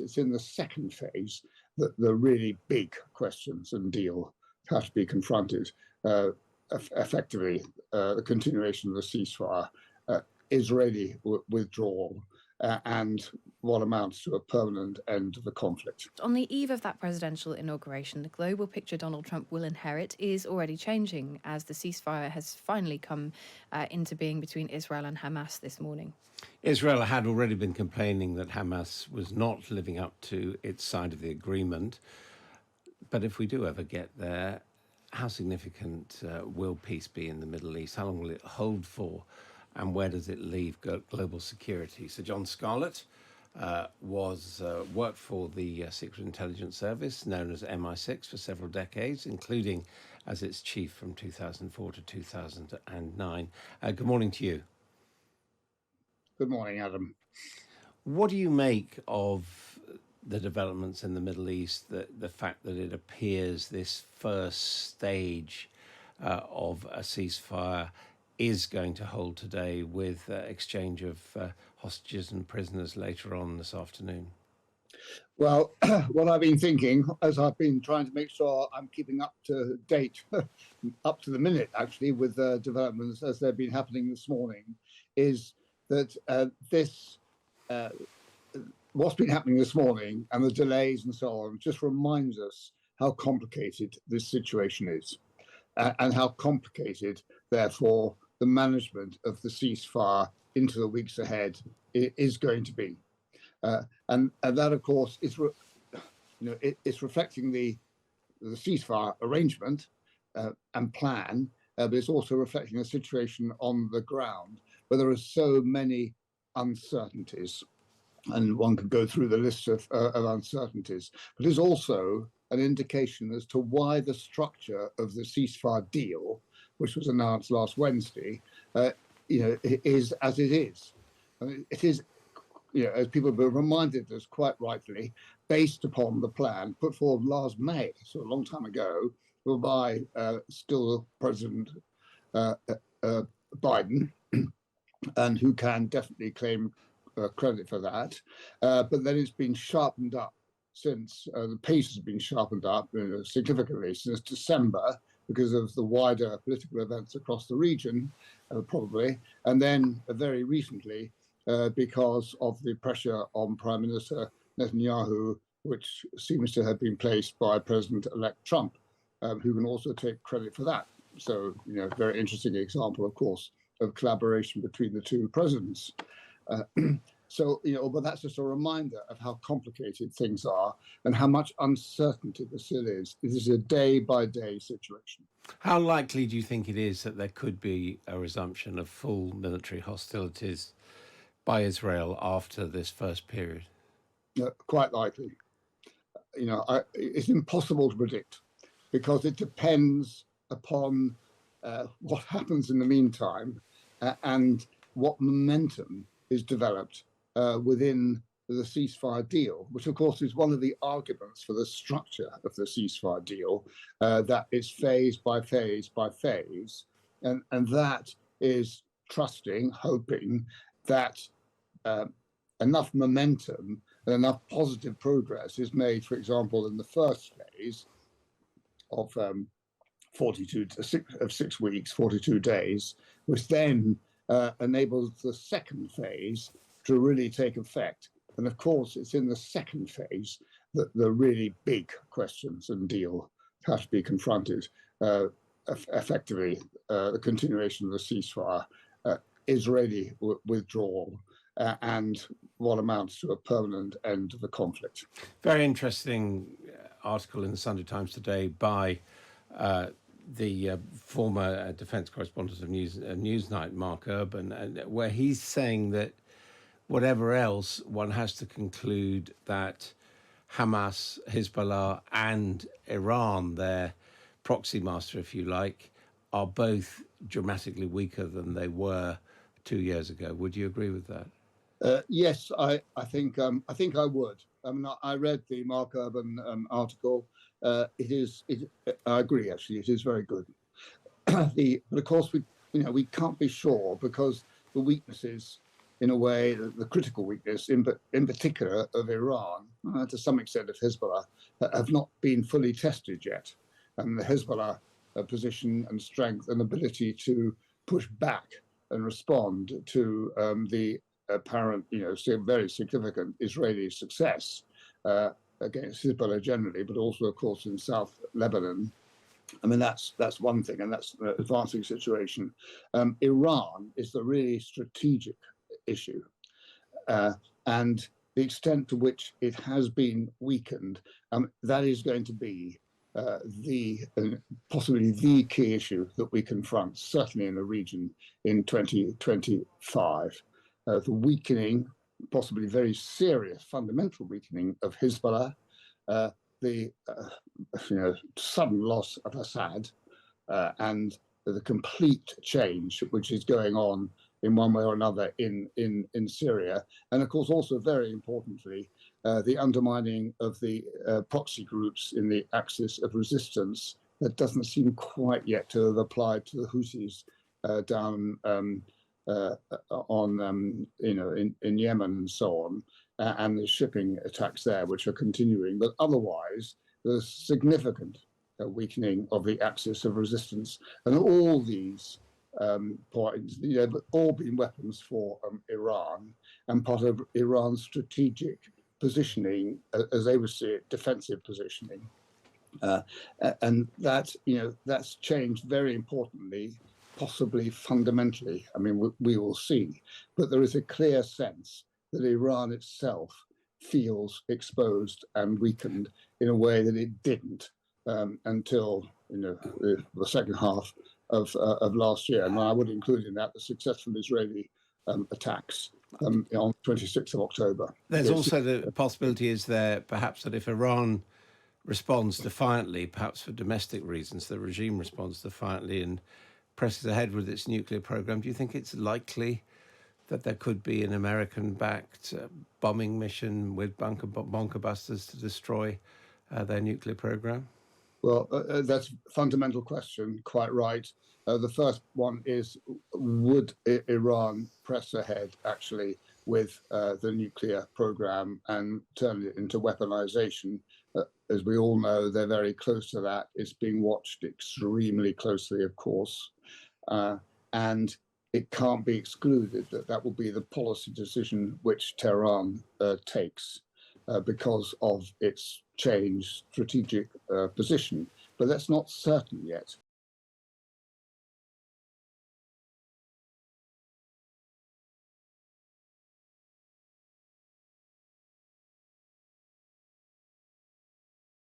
it's in the second phase that the really big questions and deal have to be confronted. Effectively, the continuation of the ceasefire, Israeli withdrawal, and what amounts to a permanent end of the conflict. On the eve of that presidential inauguration, the global picture Donald Trump will inherit is already changing as the ceasefire has finally come into being between Israel and Hamas this morning. Israel had already been complaining that Hamas was not living up to its side of the agreement. But if we do ever get there, how significant will peace be in the Middle East? How long will it hold for? And where does it leave global security? So John Scarlett worked for the Secret Intelligence Service, known as MI6, for several decades, including as its chief from 2004 to 2009. Good morning to you. Good morning, Adam. What do you make of the developments in the Middle East, the fact that it appears this first stage of a ceasefire is going to hold today with exchange of hostages and prisoners later on this afternoon? Well, what I've been thinking, as I've been trying to make sure I'm keeping up to date, up to the minute actually, with developments as they've been happening this morning, is that what's been happening this morning and the delays and so on just reminds us how complicated this situation is, and how complicated, therefore, the management of the ceasefire into the weeks ahead is going to be. And that, of course, is it's reflecting the ceasefire arrangement and plan, but it's also reflecting the situation on the ground, where there are so many uncertainties. And one could go through the list of uncertainties, but it's also an indication as to why the structure of the ceasefire deal, which was announced last Wednesday, is as it is. I mean, it is, as people have reminded us quite rightly, based upon the plan put forward last May, so a long time ago, by still President Biden, and who can definitely claim credit for that. But then it's been sharpened up since. The pace has been sharpened up significantly since December because of the wider political events across the region, probably. And then very recently, because of the pressure on Prime Minister Netanyahu, which seems to have been placed by President-elect Trump, who can also take credit for that. So, very interesting example, of course, of collaboration between the two presidents. But that's just a reminder of how complicated things are and how much uncertainty there still is. This is a day-by-day situation. How likely do you think it is that there could be a resumption of full military hostilities by Israel after this first period? Quite likely. It's impossible to predict because it depends upon what happens in the meantime and what momentum is developed within the ceasefire deal, which of course is one of the arguments for the structure of the ceasefire deal, that it's phase by phase by phase. And that is trusting, hoping that enough momentum and enough positive progress is made, for example, in the first phase of 6 weeks, 42 days, which then enables the second phase to really take effect. And of course, it's in the second phase that the really big questions and deal have to be confronted. Effectively, the continuation of the ceasefire, Israeli withdrawal, and what amounts to a permanent end of the conflict. Very interesting article in the Sunday Times today by the former defense correspondent of Newsnight, Mark Urban, where he's saying that whatever else, one has to conclude that Hamas, Hezbollah, and Iran, their proxy master, if you like, are both dramatically weaker than they were 2 years ago. Would you agree with that? Yes, I think I would. I mean, I read the Mark Urban article. I agree. Actually, it is very good. But of course, we can't be sure because the weaknesses in a way, the critical weakness, in particular of Iran, to some extent of Hezbollah, have not been fully tested yet. And the Hezbollah position and strength and ability to push back and respond to the apparent, very significant Israeli success against Hezbollah generally, but also, of course, in South Lebanon. I mean, that's one thing, and that's the advancing situation. Iran is the really strategic issue, and the extent to which it has been weakened, that is going to be possibly the key issue that we confront, certainly in the region in 2025. The weakening, possibly very serious fundamental weakening of Hezbollah, the sudden loss of Assad, and the complete change which is going on in one way or another in Syria, and of course also very importantly the undermining of the proxy groups in the axis of resistance that doesn't seem quite yet to have applied to the Houthis down in Yemen and so on, and the shipping attacks there which are continuing. But otherwise, there's significant weakening of the axis of resistance, and all these points, all been weapons for Iran and part of Iran's strategic positioning, as they would see it, defensive positioning, and that's changed very importantly, possibly fundamentally. I mean, we will see, but there is a clear sense that Iran itself feels exposed and weakened in a way that it didn't until the second half of last year. And I would include in that the successful Israeli attacks on 26th of October. There's also the possibility, is there, perhaps, that if Iran responds defiantly, perhaps for domestic reasons, the regime responds defiantly and presses ahead with its nuclear program, do you think it's likely that there could be an American-backed bombing mission with bunker busters to destroy their nuclear program? Well, that's a fundamental question, quite right. The first one is, would Iran press ahead actually with the nuclear program and turn it into weaponization? As we all know, they're very close to that. It's being watched extremely closely, of course. And it can't be excluded that that will be the policy decision which Tehran takes because of its changed strategic position. But that's not certain yet.